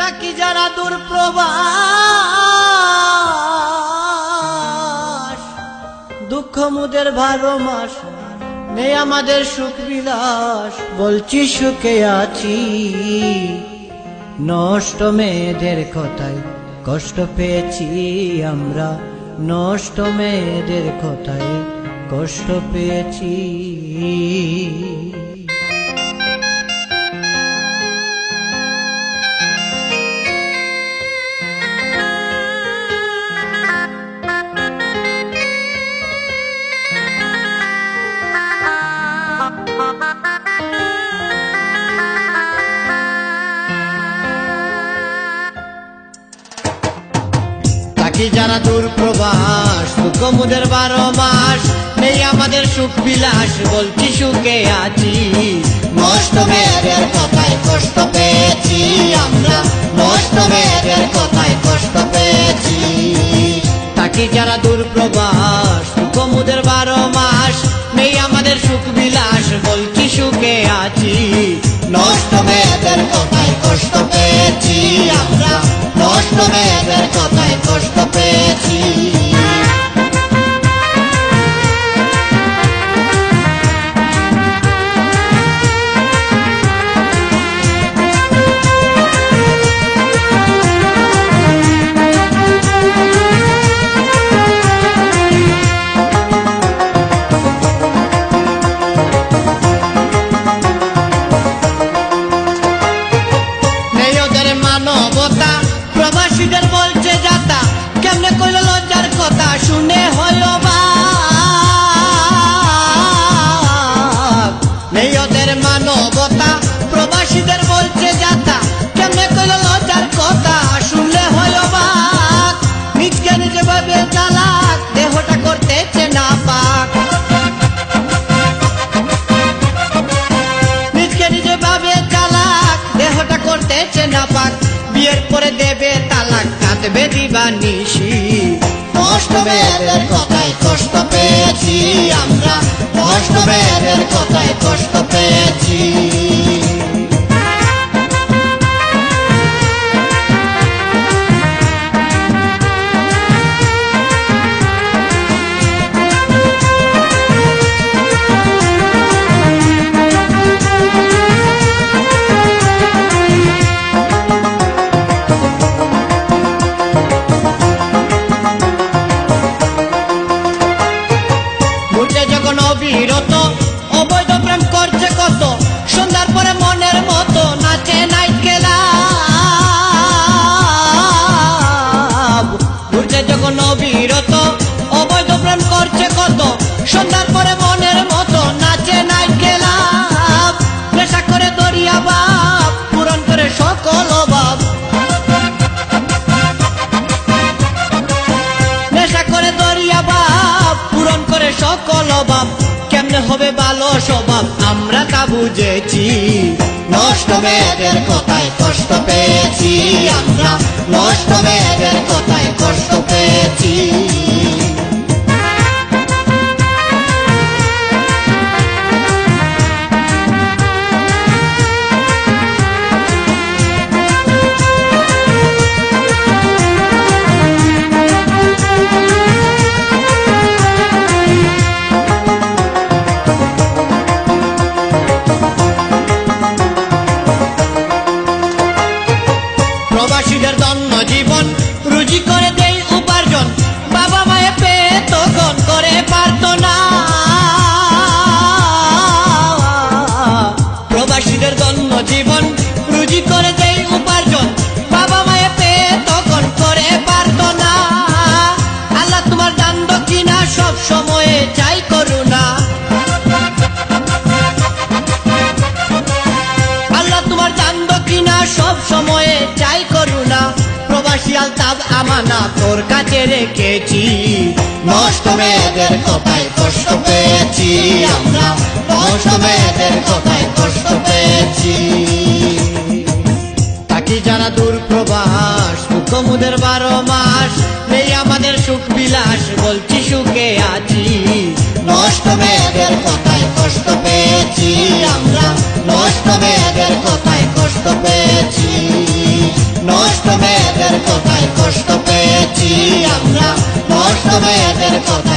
তাকি যারা দূর প্রবাস, দুঃখ মুদের 12 মাস নেই আমাদের সুখ বিলাস। বলছি সুখে আছি, নষ্ট মেয়েদের কথায় কষ্ট পেয়েছি আমরা, নষ্ট মেয়েদের কথায় কষ্ট পেয়েছি। তাকি যারা দূর প্রবাস, দুঃখ মুদের 12 মাস নেই আমাদের সুখ বিলাস। বলছি সুখে আছি, নষ্ট মেয়েদের কথায় কষ্ট পেয়েছি আমরা, নষ্ট মেয়েদের কথায় কষ্ট পেয়েছি। তাকি যারা দূর প্রবাস, দুঃখ মুদের 12 মাস নেই আমাদের সুখ বিলাস। বলছি সুখে আছি, নষ্ট মেয়েদের কথায় কষ্ট পেয়েছি আমরা, নষ্ট মেয়েদের কথায় কষ্ট পেয়েছি। প্রবাসীদের বলছে যাতা, কেমনে কইল লজ্জার কথা শুনে হইল বাপ। নেই ওদের মানবতা, প্রবাসীদের বলছে যাতা, কেমনে কইল লজ্জার কথা শুনলে হইল বাপ। নিজকে নিজে ভাবে চালাক, দেহটা করতেছে না পাক। নিজকে নিজে ভাবে চালাক, দেহটা করতেছে না পাক। বিয়ের পরে দেবে তালাক, কাঁদবে দিবানিশি। নষ্ট মেয়েদের কথায় কষ্ট পেয়েছি আমরা, নষ্ট মেয়েদের কথায় কষ্ট পেয়েছি। অবিরত অবৈধ প্রেম করছে কত, সন্ধ্যার পরে মনের মতো নাচে নাই ক্লাব। ঘুরছে যখন অবিরত অবৈধ প্রেম করছে কত, সন্ধ্যার পরে মনের মতো নাচে নাই ক্লাব। নেশা করে দরিয়া বাপ, পূরণ করে সকল অভাব। নেশা করে দরিয়া বাপ, পূরণ করে সকল অভাব। কেমনে হবে ভালো স্বভাব আমরা তা বুঝেছি, নষ্ট মেয়েদের কথায় কষ্ট পেয়েছি আমরা, নষ্ট মেয়েদের কথায় কষ্ট পেয়েছি। প্রবাসীদের ধন্য জীবন, রুজি করে দেই উপার্জন, বাবা মায়ে পেয়ে তখন করে পারত না। প্রবাসীদের ধন্য জীবন, রুজি করে দেই উপার্জন, বাবা মায়ে পেয়ে তখন করে পারত না। আল্লাহ তোমার দান দক্ষিণা সব সময়ে চাই করুণা। আল্লাহ তোমার দান দক্ষিণা সব সময়ে চাই করুণা। প্রবাসী আলতাফ আমানা তোর কাছে রেখেছি, নষ্ট মেয়েদের কথায় কষ্ট পেয়েছি আমরা, নষ্ট মেয়েদের কথায় কষ্ট পেয়েছি। তাকি যারা দূর প্রবাস, দুঃখ মুদের 12 মাস নেই আমাদের সুখ বিলাস। বলছি সুখে আছি, নষ্ট মেয়েদের কথায় কষ্ট পেয়েছি আমরা, নষ্ট মেয়েদের কথায় কষ্ট পেয়েছি। নষ্ট মেয়েদের কথায় কষ্ট পেয়েছি আমরা, নষ্ট মেয়েদের কথা